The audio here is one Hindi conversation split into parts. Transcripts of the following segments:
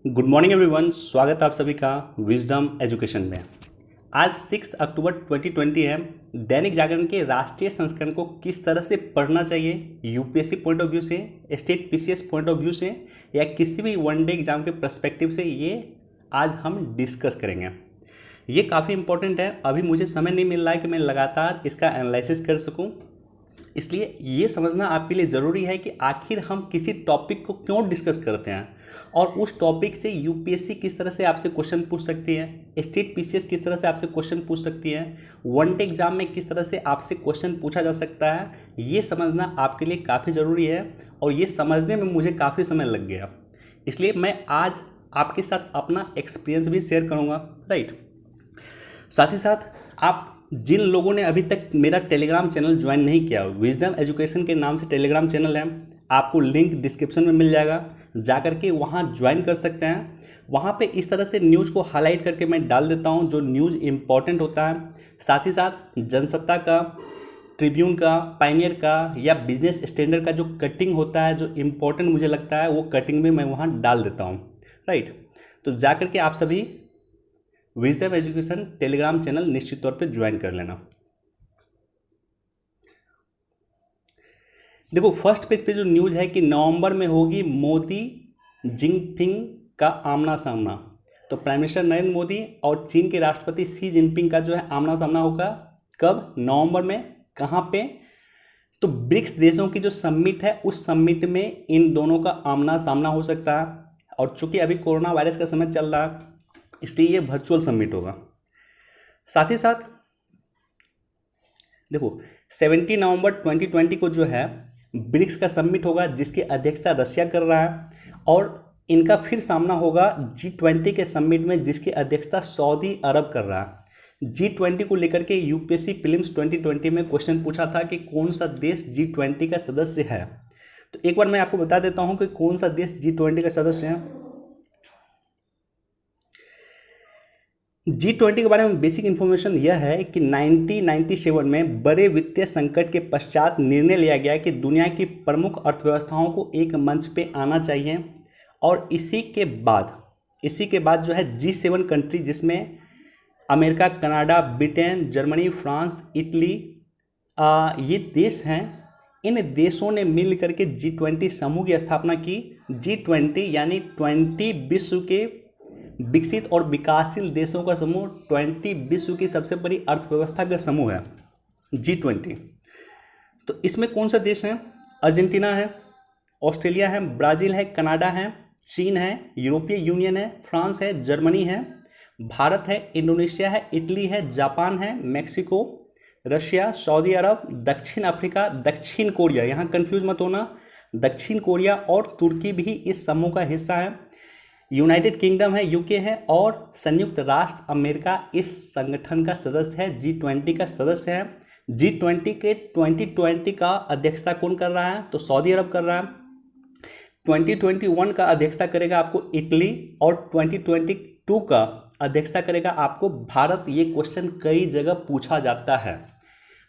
Good morning everyone. स्वागत है आप सभी का विजडम एजुकेशन में। आज 6 अक्टूबर 2020 है। दैनिक जागरण के राष्ट्रीय संस्करण को किस तरह से पढ़ना चाहिए, यूपीएससी पॉइंट ऑफ व्यू से, state PCS point of view से या किसी भी वनडे एग्जाम के पर्सपेक्टिव से, ये आज हम डिस्कस करेंगे। ये काफ़ी इंपॉर्टेंट है। अभी मुझे समय नहीं मिल रहा है कि मैं लगातार इसका एनालिसिस कर सकूं, इसलिए ये समझना आपके लिए ज़रूरी है कि आखिर हम किसी टॉपिक को क्यों डिस्कस करते हैं और उस टॉपिक से यूपीएससी किस तरह से आपसे क्वेश्चन पूछ सकती है, स्टेट पीसीएस किस तरह से आपसे क्वेश्चन पूछ सकती है, वनडे एग्जाम में किस तरह से आपसे क्वेश्चन पूछा जा सकता है। ये समझना आपके लिए काफ़ी ज़रूरी है और ये समझने में मुझे काफ़ी समय लग गया, इसलिए मैं आज आपके साथ अपना एक्सपीरियंस भी शेयर करूँगा। राइट, साथ ही साथ आप जिन लोगों ने अभी तक मेरा टेलीग्राम चैनल ज्वाइन नहीं किया, विजडम एजुकेशन के नाम से टेलीग्राम चैनल है, आपको लिंक डिस्क्रिप्शन में मिल जाएगा, जाकर के वहाँ ज्वाइन कर सकते हैं। वहाँ पे इस तरह से न्यूज़ को हाईलाइट करके मैं डाल देता हूँ जो न्यूज़ इम्पॉर्टेंट होता है। साथ ही साथ जनसत्ता का, ट्रिब्यून का, पायनियर का या बिजनेस स्टैंडर्ड का जो कटिंग होता है, जो इम्पोर्टेंट मुझे लगता है, वो कटिंग भी मैं वहाँ डाल देता हूँ। राइट, तो जाकर के आप सभी विजडम एजुकेशन टेलीग्राम चैनल निश्चित तौर पे ज्वाइन कर लेना। देखो, फर्स्ट पेज पे जो न्यूज़ है कि नवंबर में होगी मोदी जिनपिंग का आमना सामना। तो प्राइम मिनिस्टर नरेंद्र मोदी और चीन के राष्ट्रपति शी जिनपिंग का जो है आमना सामना होगा। कब? नवंबर में। कहाँ पे? तो ब्रिक्स देशों की जो समिट है, उस समिट में इन दोनों का आमना सामना हो सकता है। और चूंकि अभी कोरोना वायरस का समय चल रहा है, इसलिए ये वर्चुअल समिट होगा। साथ ही साथ देखो, 17 नवंबर 2020 को जो है ब्रिक्स का समिट होगा, जिसकी अध्यक्षता रशिया कर रहा है, और इनका फिर सामना होगा G20 के समिट में, जिसकी अध्यक्षता सऊदी अरब कर रहा है। G20 को लेकर के यूपीएससी प्रीलिम्स 2020 में क्वेश्चन पूछा था कि कौन सा देश G20 का सदस्य है। तो एक बार मैं आपको बता देता हूं कि कौन सा देश G20 का सदस्य है। G20 के बारे में बेसिक इन्फॉर्मेशन यह है कि 1997 में बड़े वित्तीय संकट के पश्चात निर्णय लिया गया कि दुनिया की प्रमुख अर्थव्यवस्थाओं को एक मंच पे आना चाहिए, और इसी के बाद जो है G7 कंट्री, जिसमें America, Canada, Britain, Germany, France, Italy, ये देश हैं। इन देशों ने मिल करके G20 समूह की स्थापना की। G20 यानी 20 विश्व के विकसित और विकासशील देशों का समूह, 20 विश्व की सबसे बड़ी अर्थव्यवस्था का समूह है G20। तो इसमें कौन सा देश है? अर्जेंटीना है, ऑस्ट्रेलिया है, ब्राज़ील है, कनाडा है, चीन है, यूरोपीय यूनियन है, फ्रांस है, जर्मनी है, भारत है, इंडोनेशिया है, इटली है, जापान है, मैक्सिको, रशिया, सऊदी अरब, दक्षिण अफ्रीका, दक्षिण कोरिया, यहाँ कंफ्यूज मत होना, दक्षिण कोरिया और तुर्की भी इस समूह का हिस्सा है। यूनाइटेड किंगडम है, यूके है, और संयुक्त राष्ट्र अमेरिका इस संगठन का सदस्य है, G20 का सदस्य है। G20 के 2020 का अध्यक्षता कौन कर रहा है? तो सऊदी अरब कर रहा है। 2021 का अध्यक्षता करेगा आपको इटली, और 2022 का अध्यक्षता करेगा आपको भारत। ये क्वेश्चन कई जगह पूछा जाता है।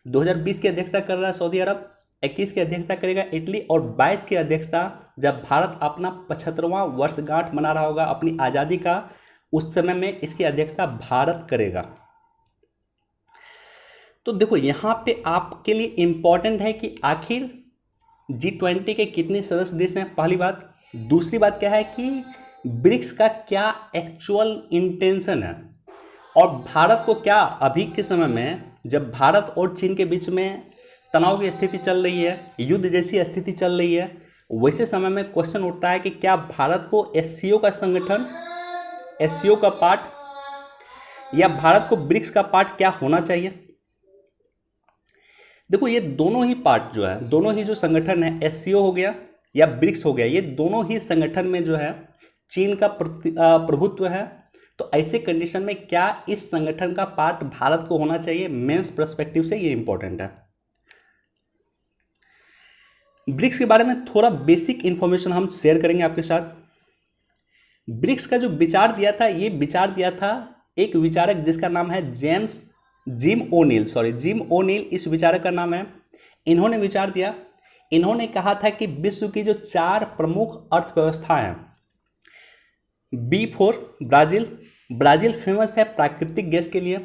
2020 की अध्यक्षता कर रहा है सऊदी अरब, 21 की अध्यक्षता करेगा इटली, और 22 की अध्यक्षता जब भारत अपना 75वां वर्षगांठ मना रहा होगा अपनी आज़ादी का, उस समय में इसकी अध्यक्षता भारत करेगा। तो देखो, यहाँ पे आपके लिए इंपॉर्टेंट है कि आखिर G20 के कितने सदस्य देश हैं, पहली बात। दूसरी बात क्या है कि ब्रिक्स का क्या एक्चुअल इंटेंशन है, और भारत को क्या अभी के समय में, जब भारत और चीन के बीच में तनाव की स्थिति चल रही है, युद्ध जैसी स्थिति चल रही है, वैसे समय में क्वेश्चन उठता है कि क्या भारत को एससीओ का संगठन, एससीओ का पार्ट, या भारत को ब्रिक्स का पार्ट क्या होना चाहिए। देखो, ये दोनों ही पार्ट जो है, दोनों ही जो संगठन है, एससीओ हो गया या ब्रिक्स हो गया, ये दोनों ही संगठन में जो है चीन का प्रभुत्व है। तो ऐसे कंडीशन में क्या इस संगठन का पार्ट भारत को होना चाहिए? मेंस पर्सपेक्टिव से ये इंपॉर्टेंट है। ब्रिक्स के बारे में थोड़ा बेसिक इंफॉर्मेशन हम शेयर करेंगे आपके साथ। ब्रिक्स का जो विचार दिया था, ये विचार दिया था एक विचारक जिसका नाम है जिम ओनील, इस विचारक का नाम है। इन्होंने विचार दिया, इन्होंने कहा था कि विश्व की जो 4 प्रमुख अर्थव्यवस्था हैं, B for Brazil, Brazil famous है प्राकृतिक गैस के लिए।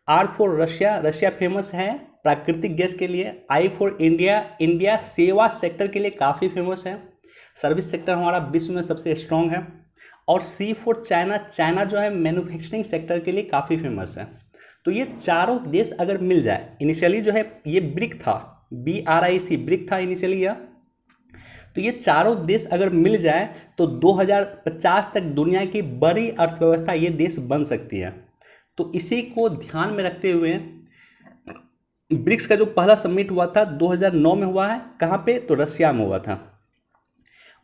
R for Russia, Russia famous है प्राकृतिक गैस के लिए। आई फॉर इंडिया, इंडिया सेवा सेक्टर के लिए काफ़ी फेमस है, सर्विस सेक्टर हमारा विश्व में सबसे स्ट्रांग है। और सी फॉर चाइना, चाइना जो है मैन्युफैक्चरिंग सेक्टर के लिए काफ़ी फेमस है। तो ये चारों देश अगर मिल जाए, इनिशियली जो है ये ब्रिक था, BRIC ब्रिक था इनिशियली यह, तो ये चारों देश अगर मिल जाए तो 2050 तक दुनिया की बड़ी अर्थव्यवस्था ये देश बन सकती है। तो इसी को ध्यान में रखते हुए ब्रिक्स का जो पहला समिट हुआ था 2009 में हुआ है, कहाँ पे, तो रशिया में हुआ था।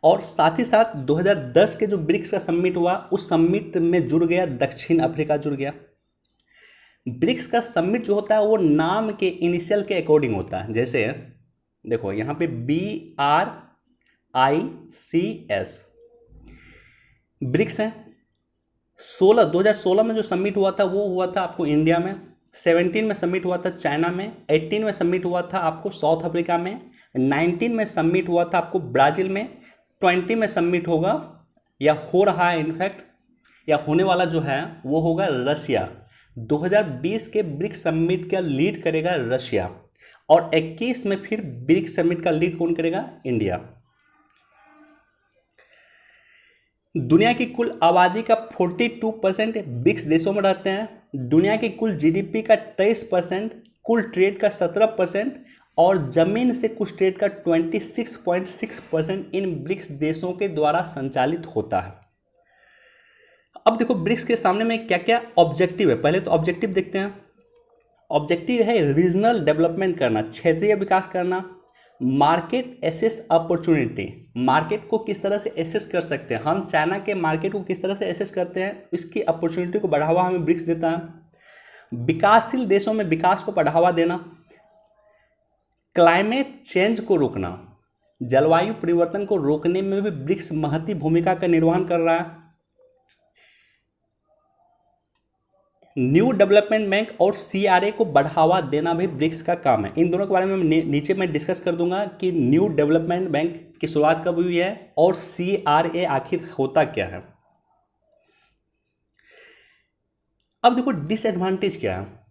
और साथ ही साथ 2010 के जो ब्रिक्स का समिट हुआ उस समिट में जुड़ गया दक्षिण अफ्रीका, जुड़ गया। ब्रिक्स का समिट जो होता है वो नाम के इनिशियल के अकॉर्डिंग होता है। जैसे देखो यहाँ पे BRICS ब्रिक्स है। 2016 में जो समिट हुआ था वो हुआ था आपको इंडिया में, 17 में समिट हुआ था चाइना में, 18 में समिट हुआ था आपको साउथ अफ्रीका में, 19 में समिट हुआ था आपको ब्राज़ील में, 20 में समिट होगा या हो रहा है इनफैक्ट, या होने वाला जो है वो होगा रशिया। 2020 के ब्रिक्स समिट का लीड करेगा रशिया, और 21 में फिर ब्रिक्स समिट का लीड कौन करेगा, इंडिया। दुनिया की कुल आबादी का 42% ब्रिक्स देशों में रहते हैं। दुनिया की कुल जीडीपी का 23%, कुल ट्रेड का 17% और जमीन से कुछ ट्रेड का 26.6% इन ब्रिक्स देशों के द्वारा संचालित होता है। अब देखो ब्रिक्स के सामने में क्या क्या ऑब्जेक्टिव है, पहले तो ऑब्जेक्टिव देखते हैं। ऑब्जेक्टिव है रीजनल डेवलपमेंट करना, क्षेत्रीय विकास करना। मार्केट एसेस अपॉर्चुनिटी, मार्केट को किस तरह से एसेस कर सकते हैं हम, चाइना के मार्केट को किस तरह से एसेस करते हैं, इसकी अपॉर्चुनिटी को बढ़ावा हमें ब्रिक्स देता है। विकासशील देशों में विकास को बढ़ावा देना, क्लाइमेट चेंज को रोकना, जलवायु परिवर्तन को रोकने में भी ब्रिक्स महती भूमिका का निर्वहन कर रहा है। न्यू डेवलपमेंट बैंक और CRA को बढ़ावा देना भी ब्रिक्स का काम है। इन दोनों के बारे में नीचे मैं डिस्कस कर दूंगा कि न्यू डेवलपमेंट बैंक की शुरुआत कब हुई है और CRA आखिर होता क्या है। अब देखो डिसएडवांटेज क्या है।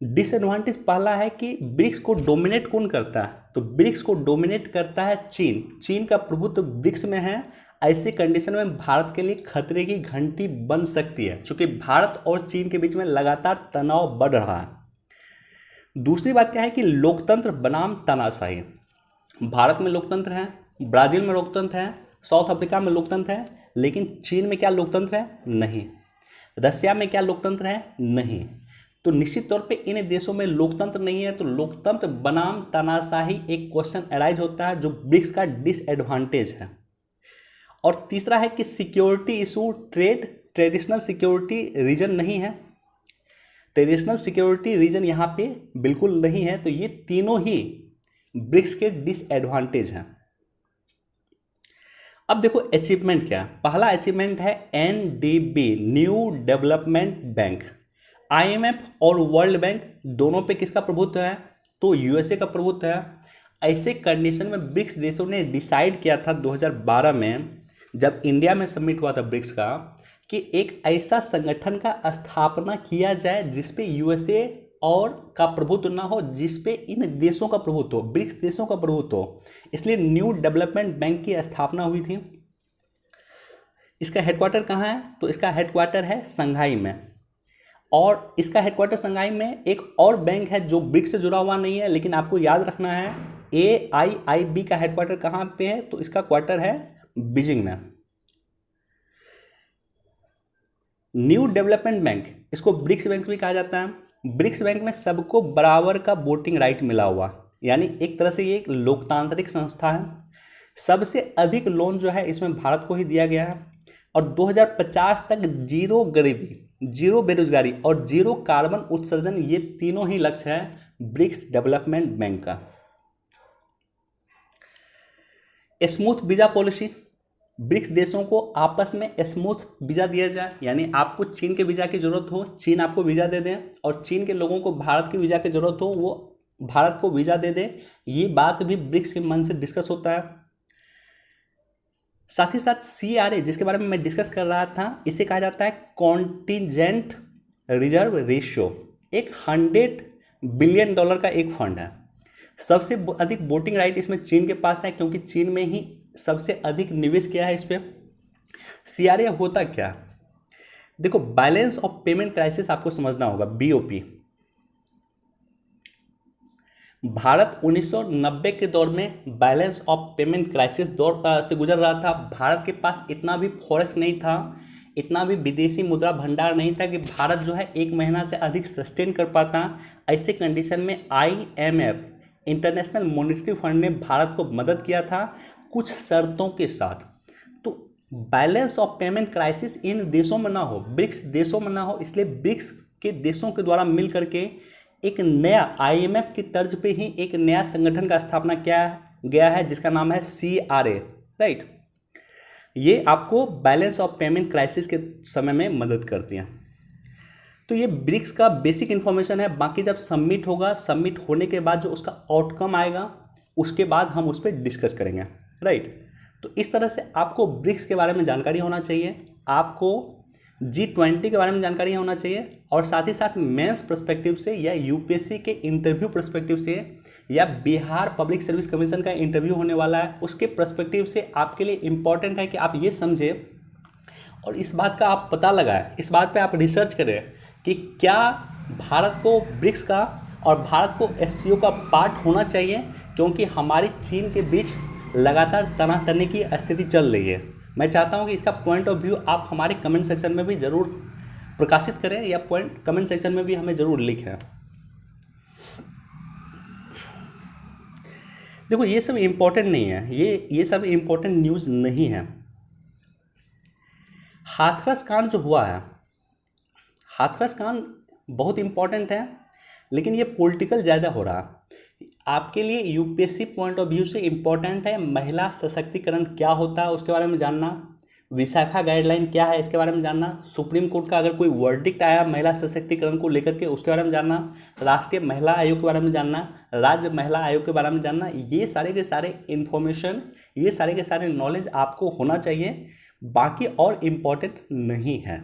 डिसएडवांटेज पहला है कि ब्रिक्स को डोमिनेट कौन करता है, तो ब्रिक्स को डोमिनेट करता है चीन। चीन का प्रभुत्व ब्रिक्स में है। ऐसी कंडीशन में भारत के लिए खतरे की घंटी बन सकती है, क्योंकि भारत और चीन के बीच में लगातार तनाव बढ़ रहा है। दूसरी बात क्या है कि लोकतंत्र बनाम तानाशाही। भारत में लोकतंत्र है, ब्राज़ील में लोकतंत्र है, साउथ अफ्रीका में लोकतंत्र है, लेकिन चीन में क्या लोकतंत्र है, नहीं। रशिया में क्या लोकतंत्र है, नहीं। तो निश्चित तौर पे इन देशों में लोकतंत्र नहीं है, तो लोकतंत्र बनाम तानाशाही एक क्वेश्चन अराइज होता है जो ब्रिक्स का डिसएडवांटेज है। और तीसरा है कि security issue, traditional security reason नहीं है, ट्रेडिशनल सिक्योरिटी रीजन यहाँ पे बिल्कुल नहीं है। तो ये तीनों ही ब्रिक्स के डिसएडवांटेज हैं। अब देखो अचीवमेंट क्या है। पहला अचीवमेंट है NDB, new development bank. IMF और वर्ल्ड बैंक दोनों पे किसका प्रभुत्व है, तो USA का प्रभुत्व है। ऐसे कंडीशन में ब्रिक्स देशों ने डिसाइड किया था 2012 में, जब इंडिया में समिट हुआ था ब्रिक्स का, कि एक ऐसा संगठन का स्थापना किया जाए जिसपे USA और का प्रभुत्व ना हो, जिसपे इन देशों का प्रभुत्व हो, ब्रिक्स देशों का प्रभुत्व हो। इसलिए न्यू डेवलपमेंट बैंक की स्थापना हुई थी। इसका हेडक्वार्टर कहाँ है, तो इसका हेडक्वार्टर है शंघाई में। और इसका हेडक्वार्टर शंघाई में एक और बैंक है जो ब्रिक्स से जुड़ा हुआ नहीं है, लेकिन आपको याद रखना है AIIB का हेडक्वार्टर कहाँ पे है, तो इसका क्वार्टर है बीजिंग में। न्यू डेवलपमेंट बैंक, इसको ब्रिक्स बैंक भी कहा जाता है। ब्रिक्स बैंक में सबको बराबर का वोटिंग राइट मिला हुआ, यानी एक तरह से ये एक लोकतांत्रिक संस्था है। सबसे अधिक लोन जो है इसमें भारत को ही दिया गया है। और 2050 तक जीरो गरीबी, जीरो बेरोजगारी और जीरो कार्बन उत्सर्जन, ये तीनों ही लक्ष्य है ब्रिक्स डेवलपमेंट बैंक का। स्मूथ वीजा पॉलिसी, ब्रिक्स देशों को आपस में स्मूथ वीजा दिया जाए, यानी आपको चीन के वीजा की जरूरत हो, चीन आपको वीजा दे दें, और चीन के लोगों को भारत की वीजा की जरूरत हो, वो भारत को वीजा दे दे। ये बात भी ब्रिक्स के मंच से डिस्कस होता है। साथ ही साथ CRA जिसके बारे में मैं डिस्कस कर रहा था, इसे कहा जाता है कॉन्टिजेंट रिजर्व रेशियो। एक $100 बिलियन का एक फंड है। सबसे अधिक वोटिंग राइट इसमें चीन के पास है, क्योंकि चीन में ही सबसे अधिक निवेश किया है इस पर। CRA होता क्या? देखो, बैलेंस ऑफ पेमेंट क्राइसिस आपको समझना होगा, BOP। भारत 1990 के दौर में बैलेंस ऑफ पेमेंट क्राइसिस दौर से गुजर रहा था। भारत के पास इतना भी फॉरेक्स नहीं था, इतना भी विदेशी मुद्रा भंडार नहीं था कि भारत जो है 1 महीना से अधिक सस्टेन कर पाता। ऐसे कंडीशन में IMF, इंटरनेशनल मॉनेटरी फंड ने भारत को मदद किया था कुछ शर्तों के साथ। तो balance of payment crisis in देशों में ना हो, ब्रिक्स देशों में ना हो, इसलिए ब्रिक्स के देशों के द्वारा मिल करके एक नया IMF की तर्ज पे ही एक नया संगठन का स्थापना किया गया है जिसका नाम है CRA, राइट। ये आपको बैलेंस ऑफ पेमेंट क्राइसिस के समय में मदद करती हैं। तो ये ब्रिक्स का बेसिक इन्फॉर्मेशन है। बाकी जब सबमिट होगा, सबमिट होने के बाद जो उसका आउटकम आएगा उसके बाद हम उस पर डिस्कस करेंगे, राइट। तो इस तरह से आपको ब्रिक्स के बारे में जानकारी होना चाहिए, आपको G20 के बारे में जानकारी होना चाहिए, और साथ ही साथ मेंस पर्सपेक्टिव से या UPSC के इंटरव्यू पर्सपेक्टिव से या बिहार पब्लिक सर्विस कमीशन का इंटरव्यू होने वाला है उसके पर्सपेक्टिव से आपके लिए इम्पॉर्टेंट है कि आप ये समझे और इस बात का आप पता लगाएं, इस बात पे आप रिसर्च करें कि क्या भारत को ब्रिक्स का और भारत को SCO का पार्ट होना चाहिए, क्योंकि हमारी चीन के बीच लगातार तनातनी की स्थिति चल रही है। मैं चाहता हूं कि इसका पॉइंट ऑफ व्यू आप हमारे कमेंट सेक्शन में भी ज़रूर प्रकाशित करें या पॉइंट कमेंट सेक्शन में भी हमें ज़रूर लिखें। देखो, ये सब इम्पोर्टेंट नहीं है, ये सब इम्पोर्टेंट न्यूज़ नहीं है। हाथरस कांड जो हुआ है, हाथरस कांड बहुत इम्पोर्टेंट है, लेकिन ये पॉलिटिकल ज़्यादा हो रहा है। आपके लिए UPSC पॉइंट ऑफ व्यू से इम्पोर्टेंट है महिला सशक्तिकरण क्या होता है उसके बारे में जानना, विशाखा गाइडलाइन क्या है इसके बारे में जानना, सुप्रीम कोर्ट का अगर कोई वर्डिक्ट आया महिला सशक्तिकरण को लेकर के उसके बारे में जानना, राष्ट्रीय महिला आयोग के बारे में जानना, राज्य महिला आयोग के बारे में जानना। ये सारे के सारे इन्फॉर्मेशन, ये सारे के सारे नॉलेज आपको होना चाहिए, बाकी और इम्पोर्टेंट नहीं है।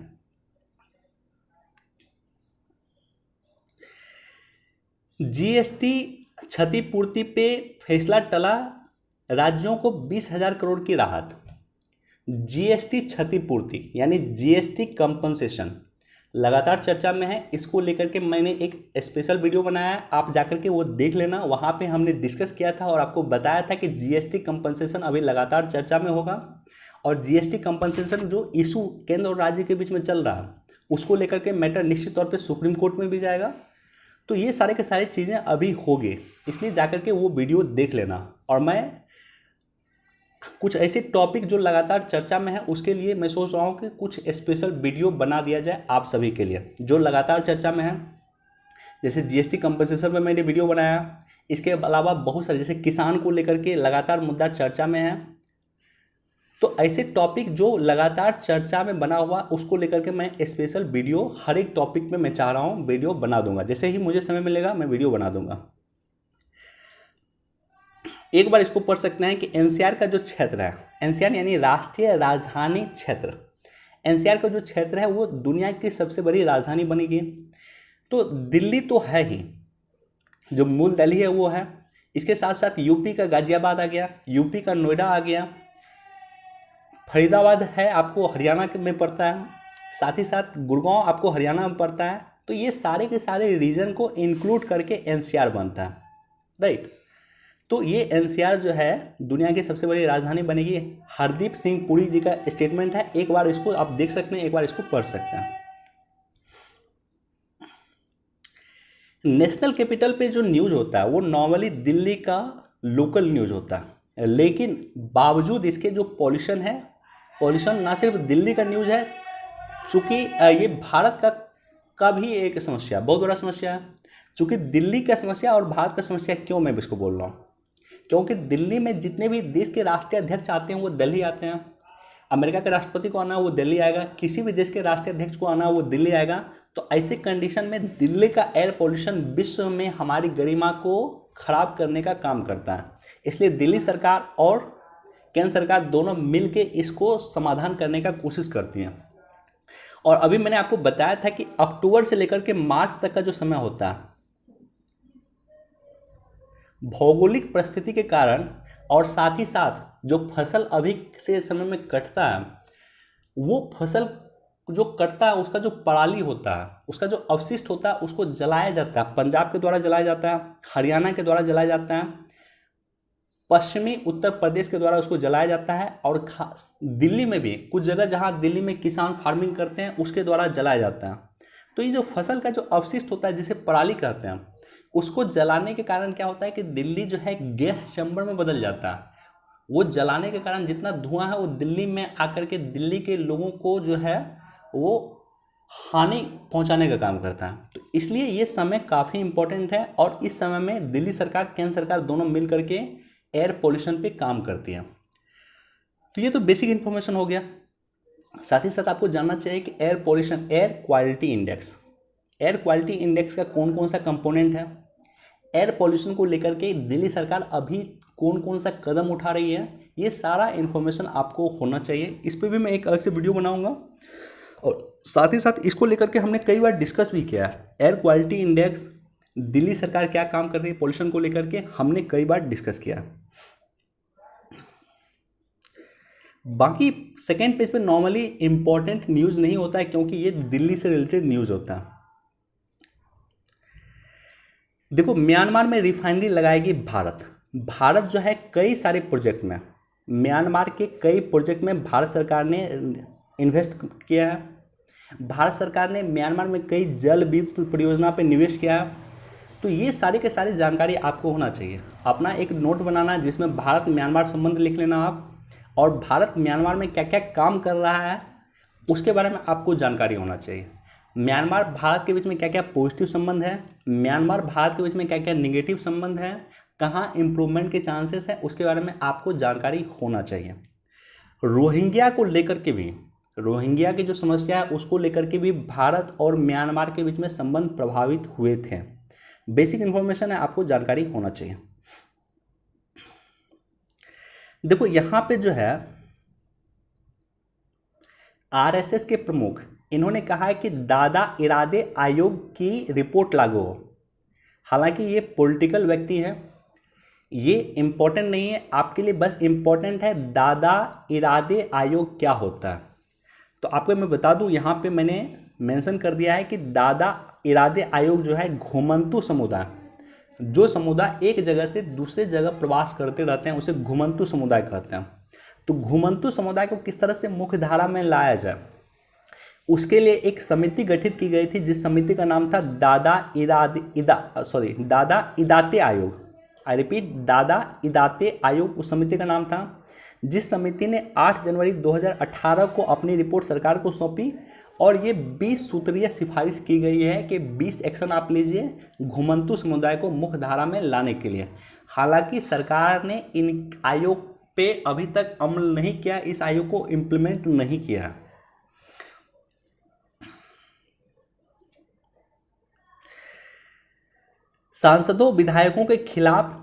GST क्षतिपूर्ति पे फैसला टला, राज्यों को 20,000 करोड़ की राहत। GST क्षतिपूर्ति यानी GST कंपनसेशन लगातार चर्चा में है। इसको लेकर के मैंने एक स्पेशल वीडियो बनाया है, आप जाकर के वो देख लेना। वहाँ पे हमने डिस्कस किया था और आपको बताया था कि GST कंपनसेशन अभी लगातार चर्चा में होगा, और GST कंपनसेशन जो इशू केंद्र और राज्य के बीच में चल रहा है उसको लेकर के मैटर निश्चित तौर पे सुप्रीम कोर्ट में भी जाएगा। तो ये सारे के सारे चीज़ें अभी होंगे, इसलिए जाकर के वो वीडियो देख लेना। और मैं कुछ ऐसे टॉपिक जो लगातार चर्चा में है उसके लिए मैं सोच रहा हूँ कि कुछ स्पेशल वीडियो बना दिया जाए आप सभी के लिए जो लगातार चर्चा में है। जैसे GST कंपनसेशन में मैंने वीडियो बनाया, इसके अलावा बहुत सारे जैसे किसान को लेकर के लगातार मुद्दा चर्चा में है। तो ऐसे टॉपिक जो लगातार चर्चा में बना हुआ उसको लेकर के मैं स्पेशल वीडियो हर एक टॉपिक में मैं चाह रहा हूँ वीडियो बना दूंगा। जैसे ही मुझे समय मिलेगा मैं वीडियो बना दूंगा। एक बार इसको पढ़ सकते हैं कि NCR का जो क्षेत्र है, NCR यानी राष्ट्रीय राजधानी क्षेत्र, NCR का जो क्षेत्र है वो दुनिया की सबसे बड़ी राजधानी बनेगी। तो दिल्ली तो है ही, जो मूल दिल्ली है वो है, इसके साथ साथ यूपी का गाजियाबाद आ गया, यूपी का नोएडा आ गया, फरीदाबाद है आपको हरियाणा में पड़ता है, साथ ही साथ गुड़गांव आपको हरियाणा में पड़ता है। तो ये सारे के सारे रीजन को इंक्लूड करके NCR बनता है, राइट। तो ये NCR जो है दुनिया की सबसे बड़ी राजधानी बनेगी। हरदीप सिंह पुरी जी का स्टेटमेंट है, एक बार इसको आप देख सकते हैं, एक बार इसको पढ़ सकते हैं। नेशनल कैपिटल पे जो न्यूज़ होता है वो नॉर्मली दिल्ली का लोकल न्यूज़ होता है, लेकिन बावजूद इसके जो पॉल्यूशन है, पॉल्यूशन ना सिर्फ दिल्ली का न्यूज़ है, चूँकि ये भारत का भी एक समस्या, बहुत बड़ा समस्या है। चूँकि दिल्ली का समस्या और भारत का समस्या क्यों मैं इसको बोल रहा हूँ, क्योंकि दिल्ली में जितने भी देश के राष्ट्रीय अध्यक्ष आते हैं वो दिल्ली आते हैं। अमेरिका के राष्ट्रपति को आना वो दिल्ली आएगा, किसी भी देश के राष्ट्रीय अध्यक्ष को आना वो दिल्ली आएगा। तो ऐसे कंडीशन में दिल्ली का एयर पोल्यूशन विश्व में हमारी गरिमा को खराब करने का काम करता है। इसलिए दिल्ली सरकार और केंद्र सरकार दोनों मिलके इसको समाधान करने का कोशिश करती हैं। और अभी मैंने आपको बताया था कि अक्टूबर से लेकर के मार्च तक का जो समय होता है, भौगोलिक परिस्थिति के कारण और साथ ही साथ जो फसल अभी से समय में कटता है, वो फसल जो कटता है उसका जो पराली होता है, उसका जो अवशिष्ट होता है, उसको जलाया जाता है। पंजाब के द्वारा जलाया जाता है, हरियाणा के द्वारा जलाया जाता है, पश्चिमी उत्तर प्रदेश के द्वारा उसको जलाया जाता है, और खास दिल्ली में भी कुछ जगह जहाँ दिल्ली में किसान फार्मिंग करते हैं उसके द्वारा जलाया जाता है। तो ये जो फसल का जो अवशिष्ट होता है जिसे पराली कहते हैं, उसको जलाने के कारण क्या होता है कि दिल्ली जो है गैस चैम्बर में बदल जाता है। वो जलाने के कारण जितना धुआं है वो दिल्ली में आकर के दिल्ली के लोगों को जो है वो हानि पहुंचाने का काम करता है। तो इसलिए ये समय काफ़ी इंपॉर्टेंट है, और इस समय में दिल्ली सरकार केंद्र सरकार दोनों मिल करके एयर पोल्यूशन पे काम करती है। तो ये तो बेसिक इन्फॉर्मेशन हो गया। साथ ही साथ आपको जानना चाहिए कि air pollution, air quality index का कौन कौन सा कंपोनेंट है, एयर पोल्यूशन को लेकर के दिल्ली सरकार अभी कौन कौन सा कदम उठा रही है, ये सारा इन्फॉर्मेशन आपको होना चाहिए। इस पर भी मैं एक अलग से वीडियो बनाऊंगा, और साथ ही साथ इसको लेकर के हमने कई बार डिस्कस भी किया है। एयर क्वालिटी इंडेक्स, दिल्ली सरकार क्या काम कर रही है पोल्यूशन को लेकर के, हमने कई बार डिस्कस किया। बाकी सेकेंड पेज पे नॉर्मली इंपॉर्टेंट न्यूज़ नहीं होता है, क्योंकि ये दिल्ली से रिलेटेड न्यूज़ होता है। देखो, म्यांमार में रिफाइनरी लगाएगी भारत जो है कई सारे प्रोजेक्ट में, म्यांमार के कई प्रोजेक्ट में भारत सरकार ने इन्वेस्ट किया है। भारत सरकार ने म्यांमार में कई जल विद्युत परियोजना पर निवेश किया है। तो ये सारी के सारी जानकारी आपको होना चाहिए। अपना एक नोट बनाना है जिसमें भारत म्यांमार संबंध लिख लेना आप, और भारत म्यांमार में क्या क्या काम कर रहा है उसके बारे में आपको जानकारी होना चाहिए। म्यांमार भारत के बीच में क्या क्या पॉजिटिव संबंध है, म्यांमार भारत के बीच में क्या क्या निगेटिव संबंध है, कहाँ इम्प्रूवमेंट के चांसेस हैं, उसके बारे में आपको जानकारी होना चाहिए। रोहिंग्या को लेकर के भी, रोहिंग्या की जो समस्या है उसको लेकर के भी भारत और म्यांमार के बीच में संबंध प्रभावित हुए थे। बेसिक इन्फॉर्मेशन है, आपको जानकारी होना चाहिए। देखो यहाँ पे जो है आरएसएस के प्रमुख, इन्होंने कहा है कि दादा इरादे आयोग की रिपोर्ट लागू हो। हालांकि ये पॉलिटिकल व्यक्ति है, ये इम्पोर्टेंट नहीं है आपके लिए, बस इम्पोर्टेंट है दादा इरादे आयोग क्या होता है। तो आपको मैं बता दूं, यहाँ पे मैंने मेंशन कर दिया है कि दादा इरादे आयोग जो है घुमंतु समुदाय, जो समुदाय एक जगह से दूसरे जगह प्रवास करते रहते हैं उसे घुमंतु समुदाय कहते हैं। तो घुमंतु समुदाय को किस तरह से मुख्य धारा में लाया जाए, उसके लिए एक समिति गठित की गई थी, जिस समिति का नाम था दादा इदाते आयोग। आई रिपीट, दादा इदाते आयोग उस समिति का नाम था, जिस समिति ने 8 जनवरी 2018 को अपनी रिपोर्ट सरकार को सौंपी। और ये 20 सूत्रीय सिफारिश की गई है कि 20 एक्शन आप लीजिए घुमंतु समुदाय को मुख्य धारा में लाने के लिए। हालांकि सरकार ने इन आयोग पे अभी तक अमल नहीं किया, इस आयोग को इम्प्लीमेंट नहीं किया। सांसदों विधायकों के खिलाफ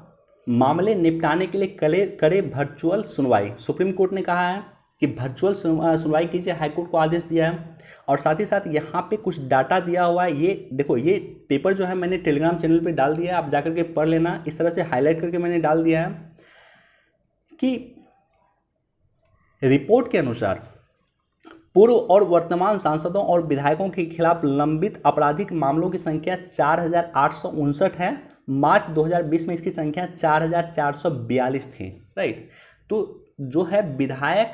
मामले निपटाने के लिए करे वर्चुअल सुनवाई। सुप्रीम कोर्ट ने कहा है कि वर्चुअल सुनवाई कीजिए, हाईकोर्ट को आदेश दिया है। और साथ ही साथ यहाँ पे कुछ डाटा दिया हुआ है, ये देखो, ये पेपर जो है मैंने टेलीग्राम चैनल पे डाल दिया है, आप जाकर के पढ़ लेना। इस तरह से हाईलाइट करके मैंने डाल दिया है कि रिपोर्ट के अनुसार पूर्व और वर्तमान सांसदों और विधायकों के खिलाफ लंबित आपराधिक मामलों की संख्या 4859 है। मार्च 2020 में इसकी संख्या 4442 थी, राइट। तो जो है विधायक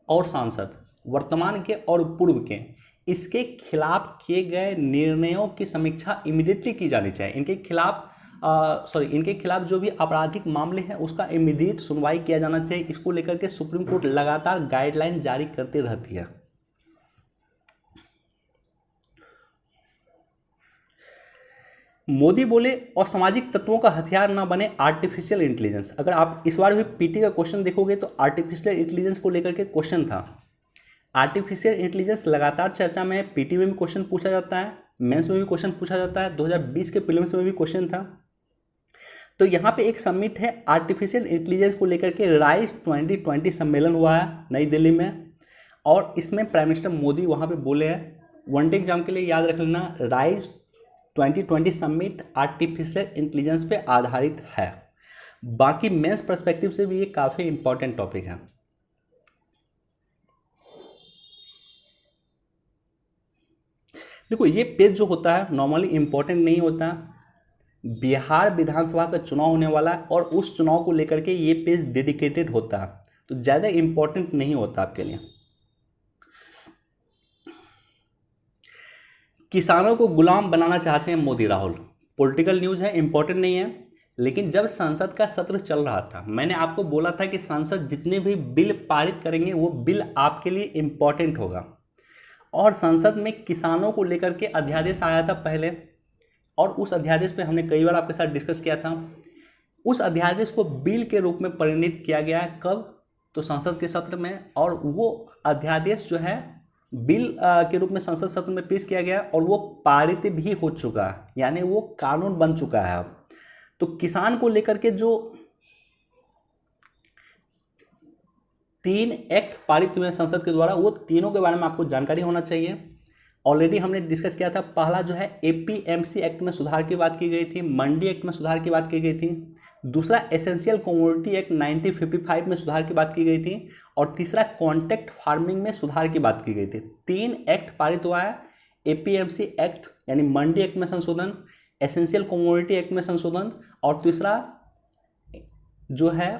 और सांसद वर्तमान के और पूर्व के, इसके खिलाफ किए गए निर्णयों की समीक्षा इमीडिएटली की जानी चाहिए। इनके खिलाफ जो भी आपराधिक मामले हैं उसका इमीडिएट सुनवाई किया जाना चाहिए। इसको लेकर के सुप्रीम कोर्ट लगातार गाइडलाइन जारी करती रहती है। मोदी बोले असामाजिक तत्वों का हथियार ना बने आर्टिफिशियल इंटेलिजेंस। अगर आप इस बार भी पीटी का क्वेश्चन देखोगे तो आर्टिफिशियल इंटेलिजेंस को लेकर के क्वेश्चन था। आर्टिफिशियल इंटेलिजेंस लगातार चर्चा में है, पीटी में भी क्वेश्चन पूछा जाता है, मेंस में भी क्वेश्चन पूछा जाता है, 2020 के प्रीलिम्स में भी क्वेश्चन था। तो यहाँ पे एक समिट है आर्टिफिशियल इंटेलिजेंस को लेकर के, राइज 2020 सम्मेलन हुआ है नई दिल्ली में, और इसमें प्राइम मिनिस्टर मोदी वहाँ पे बोले हैं। वनडे एग्जाम के लिए याद रख लेना, राइज 2020 समिट आर्टिफिशियल इंटेलिजेंस पे आधारित है। बाकी मेंस पर्सपेक्टिव से भी ये काफ़ी इंपॉर्टेंट टॉपिक है। देखो ये पेज जो होता है नॉर्मली इम्पोर्टेंट नहीं होता। बिहार विधानसभा का चुनाव होने वाला है और उस चुनाव को लेकर के ये पेज डेडिकेटेड होता है, तो ज़्यादा इम्पोर्टेंट नहीं होता आपके लिए। किसानों को गुलाम बनाना चाहते हैं मोदी राहुल, पॉलिटिकल न्यूज़ है, इम्पोर्टेंट नहीं है। लेकिन जब संसद का सत्र चल रहा था, मैंने आपको बोला था कि संसद जितने भी बिल पारित करेंगे वो बिल आपके लिए इम्पोर्टेंट होगा। और संसद में किसानों को लेकर के अध्यादेश आया था पहले, और उस अध्यादेश पे हमने कई बार आपके साथ डिस्कस किया था। उस अध्यादेश को बिल के रूप में परिणित किया गया है, कब? तो संसद के सत्र में। और वो अध्यादेश जो है बिल के रूप में संसद सत्र में पेश किया गया और वो पारित भी हो चुका है, यानी वो कानून बन चुका है अब। तो किसान को लेकर के जो 3 एक्ट पारित हुए हैं संसद के द्वारा, वो तीनों के बारे में आपको जानकारी होना चाहिए। ऑलरेडी हमने डिस्कस किया था। पहला जो है एपीएमसी एक्ट में सुधार की बात की गई थी, मंडी एक्ट में सुधार की बात की गई थी। दूसरा एसेंशियल कमोडिटी एक्ट 1955 में सुधार की बात की गई थी। और तीसरा कॉन्ट्रैक्ट फार्मिंग में सुधार की बात की गई थी। 3 एक्ट पारित हुआ है, एपीएमसी एक्ट यानी मंडी एक्ट में संशोधन, एसेंशियल कमोडिटी एक्ट में संशोधन, और तीसरा जो है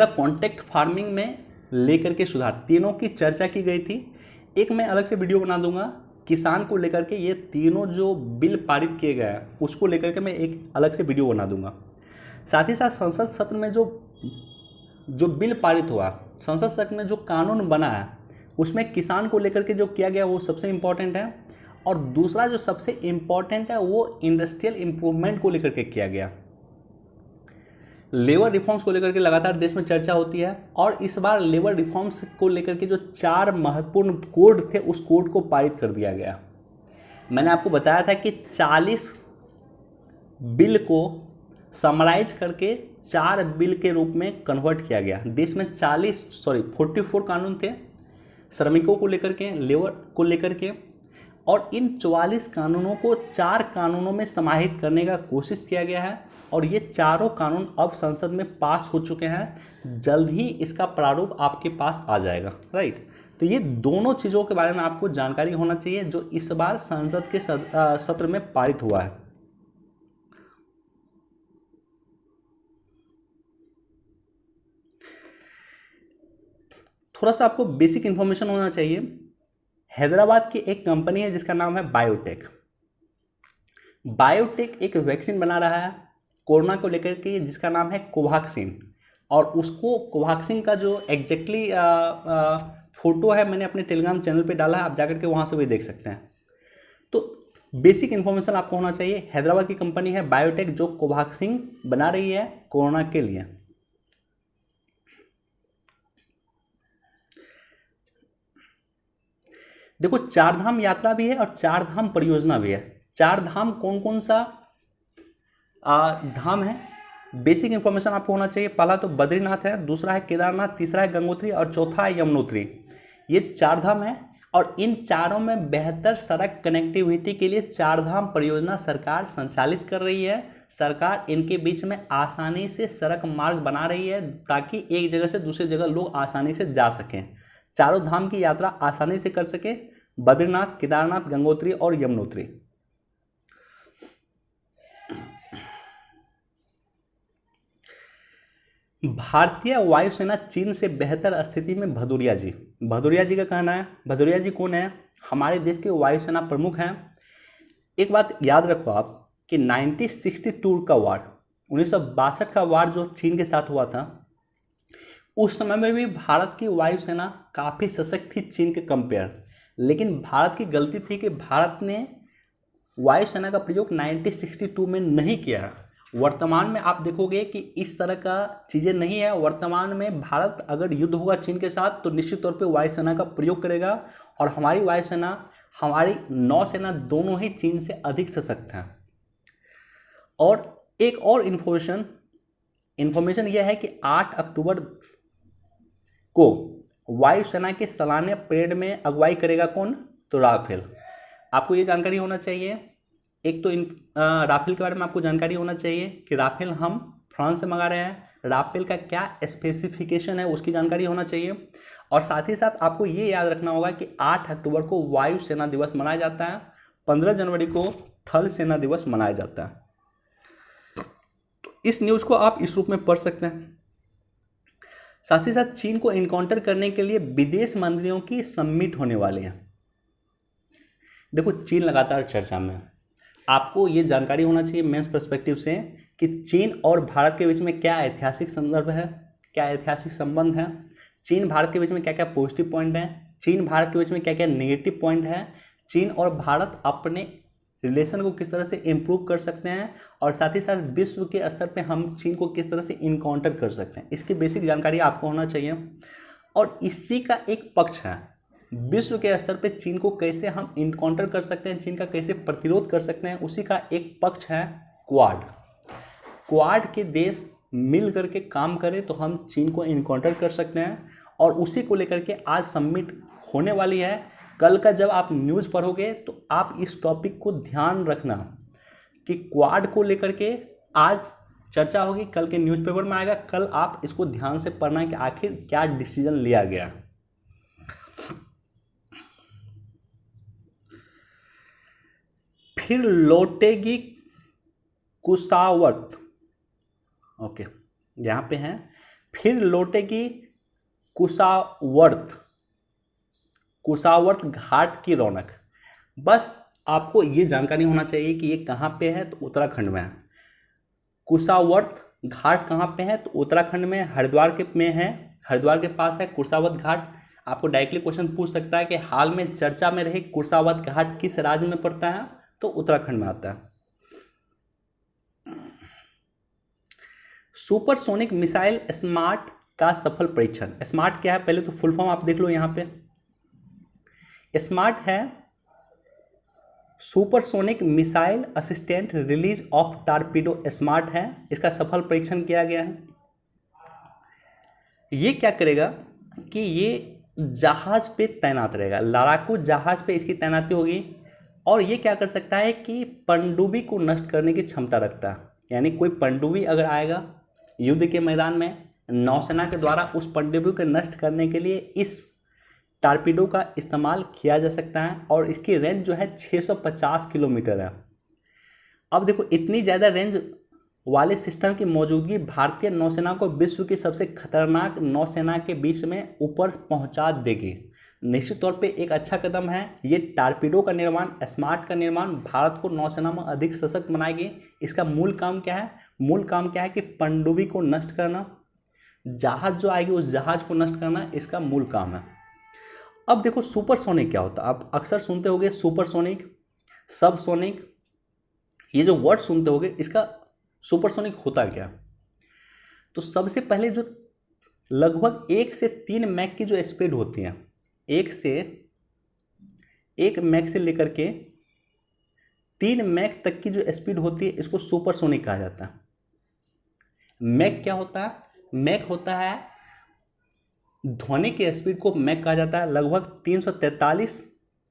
कॉन्ट्रैक्ट फार्मिंग में लेकर के सुधार। तीनों की चर्चा की गई थी। एक मैं अलग से वीडियो बना दूंगा किसान को लेकर के, ये तीनों जो बिल पारित किए गए हैं उसको लेकर के मैं एक अलग से वीडियो बना दूंगा। साथ ही साथ संसद सत्र में जो बिल पारित हुआ, संसद सत्र में जो कानून बना है, उसमें किसान को लेकर के जो किया गया वो सबसे इम्पॉर्टेंट है। और दूसरा जो सबसे इम्पॉर्टेंट है वो इंडस्ट्रियल इम्प्रूवमेंट को लेकर के किया गया। लेबर रिफॉर्म्स को लेकर के लगातार देश में चर्चा होती है, और इस बार लेबर रिफॉर्म्स को लेकर के जो 4 महत्वपूर्ण कोड थे उस कोड को पारित कर दिया गया। मैंने आपको बताया था कि 40 बिल को समराइज करके 4 बिल के रूप में कन्वर्ट किया गया। देश में 44 कानून थे श्रमिकों को लेकर के, लेबर को लेकर के, और इन 44 कानूनों को 4 कानूनों में समाहित करने का कोशिश किया गया है। और ये चारों कानून अब संसद में पास हो चुके हैं, जल्द ही इसका प्रारूप आपके पास आ जाएगा, राइट। तो ये दोनों चीज़ों के बारे में आपको जानकारी होना चाहिए जो इस बार संसद के सत्र में पारित हुआ है। थोड़ा सा आपको बेसिक इंफॉर्मेशन होना चाहिए। हैदराबाद की एक कंपनी है जिसका नाम है बायोटेक। बायोटेक एक वैक्सीन बना रहा है कोरोना को लेकर के, जिसका नाम है कोवैक्सीन। और उसको कोवैक्सीन का जो एग्जैक्टली फोटो है मैंने अपने टेलीग्राम चैनल पे डाला है, आप जाकर के वहाँ से भी देख सकते हैं। तो बेसिक इन्फॉर्मेशन आपको होना चाहिए। हैदराबाद की कंपनी है बायोटेक जो कोवैक्सीन बना रही है कोरोना के लिए। देखो 4 धाम यात्रा भी है और 4 धाम परियोजना भी है। 4 धाम कौन कौन सा धाम है, बेसिक इंफॉर्मेशन आपको होना चाहिए। पहला तो बद्रीनाथ है, दूसरा है केदारनाथ, तीसरा है गंगोत्री और चौथा है यमुनोत्री। ये 4 धाम है और इन चारों में बेहतर सड़क कनेक्टिविटी के लिए 4 धाम परियोजना सरकार संचालित कर रही है। सरकार इनके बीच में आसानी से सड़क मार्ग बना रही है ताकि एक जगह से दूसरी जगह लोग आसानी से जा सकें, चारों धाम की यात्रा आसानी से कर सके, बद्रीनाथ, केदारनाथ, गंगोत्री और यमुनोत्री। भारतीय वायुसेना चीन से बेहतर स्थिति में भदौरिया जी। भदौरिया जी का कहना है, भदौरिया जी कौन है? हमारे देश के वायुसेना प्रमुख हैं। एक बात याद रखो आप कि 1962 का वार, 1962 का वार जो चीन के साथ हुआ था, उस समय में भी भारत की वायुसेना काफ़ी सशक्त थी चीन के कंपेयर। लेकिन भारत की गलती थी कि भारत ने वायुसेना का प्रयोग 1962 में नहीं किया वर्तमान में आप देखोगे कि इस तरह का चीज़ें नहीं है। वर्तमान में भारत अगर युद्ध होगा चीन के साथ तो निश्चित तौर पे वायुसेना का प्रयोग करेगा, और हमारी वायुसेना, हमारी नौसेना दोनों ही चीन से अधिक सशक्त हैं। और एक और इन्फॉर्मेशन यह है कि 8 अक्टूबर को वायुसेना के सालाना परेड में अगुवाई करेगा कौन? तो राफेल। आपको ये जानकारी होना चाहिए। एक तो राफेल के बारे में आपको जानकारी होना चाहिए कि राफेल हम फ्रांस से मंगा रहे हैं, राफेल का क्या स्पेसिफिकेशन है उसकी जानकारी होना चाहिए। और साथ ही साथ आपको ये याद रखना होगा कि 8 अक्टूबर को वायु सेना दिवस मनाया जाता है, 15 जनवरी को थल सेना दिवस मनाया जाता है। तो इस न्यूज़ को आप इस रूप में पढ़ सकते हैं। साथ ही साथ चीन को इनकाउंटर करने के लिए विदेश मंत्रियों की समिट होने वाली है। देखो, चीन लगातार चर्चा में है। आपको ये जानकारी होना चाहिए मेंस पर्सपेक्टिव से कि चीन और भारत के बीच में क्या ऐतिहासिक संदर्भ है, क्या ऐतिहासिक संबंध है, चीन भारत के बीच में क्या क्या पॉजिटिव पॉइंट हैं, चीन भारत के बीच में क्या क्या नेगेटिव पॉइंट है, चीन और भारत अपने रिलेशन को किस तरह से इम्प्रूव कर सकते हैं, और साथ ही साथ विश्व के स्तर पे हम चीन को किस तरह से इनकाउंटर कर सकते हैं, इसकी बेसिक जानकारी आपको होना चाहिए। और इसी का एक पक्ष है विश्व के स्तर पे चीन को कैसे हम इनकाउंटर कर सकते हैं, चीन का कैसे प्रतिरोध कर सकते हैं, उसी का एक पक्ष है क्वाड। क्वाड के देश मिल करके काम करें तो हम चीन को इनकाउंटर कर सकते हैं, और उसी को लेकर के आज समिट होने वाली है। कल का जब आप न्यूज़ पढ़ोगे तो आप इस टॉपिक को ध्यान रखना कि क्वाड को लेकर के आज चर्चा होगी, कल के न्यूज़पेपर में आएगा। कल आप इसको ध्यान से पढ़ना कि आखिर क्या डिसीजन लिया गया। फिर लौटेगी कुशावर्त। ओके, यहाँ पे है फिर लौटेगी कुशावर्त घाट की रौनक। बस आपको ये जानकारी होना चाहिए कि ये कहाँ पे है, तो उत्तराखंड में है। कुशावर्त घाट कहाँ पे है, तो उत्तराखंड में हरिद्वार के में है, हरिद्वार के पास है कुशावर्त घाट। आपको डायरेक्टली क्वेश्चन पूछ सकता है कि हाल में चर्चा में रहे कुशावर्त घाट किस राज्य में पड़ता है, तो उत्तराखंड में आता है। सुपरसोनिक मिसाइल स्मार्ट का सफल परीक्षण। स्मार्ट क्या है, पहले तो फुल फॉर्म आप देख लो। यहाँ पे स्मार्ट है supersonic missile assistant release of torpedo. Smart है, इसका सफल परीक्षण किया गया है। ये क्या करेगा कि ये जहाज पे तैनात रहेगा, लड़ाकू जहाज पे इसकी तैनाती होगी, और ये क्या कर सकता है कि पनडुब्बी को नष्ट करने की क्षमता रखता है। यानी कोई पनडुब्बी अगर आएगा युद्ध के मैदान में, नौसेना के द्वारा उस पनडुब्बी को नष्ट करने के लिए इस टारपीडो का इस्तेमाल किया जा सकता है, और इसकी रेंज जो है 650 किलोमीटर है। अब देखो, इतनी ज़्यादा रेंज वाले सिस्टम की मौजूदगी भारतीय नौसेना को विश्व की सबसे खतरनाक नौसेना के बीच में ऊपर पहुंचा देगी। निश्चित तौर पे एक अच्छा कदम है। ये टारपीडो का निर्माण, स्मार्ट का निर्माण भारत को नौसेना में अधिक सशक्त बनाएगी। इसका मूल काम क्या है? मूल काम क्या है कि पनडुब्बी को नष्ट करना, जहाज जो आएगी उस जहाज को नष्ट करना, इसका मूल काम है। अब देखो सुपरसोनिक क्या होता है। आप अक्सर सुनते होंगे सुपरसोनिक, सबसोनिक, ये जो वर्ड सुनते होंगे, इसका सुपरसोनिक होता क्या? तो सबसे पहले जो लगभग 1 से 3 मैक की जो स्पीड होती है, 1 मैक से लेकर के 3 मैक तक की जो स्पीड होती है, इसको सुपरसोनिक कहा जाता है। मैक क्या होता है? मैक होता है ध्वनि की स्पीड को मैक कहा जाता है। लगभग 343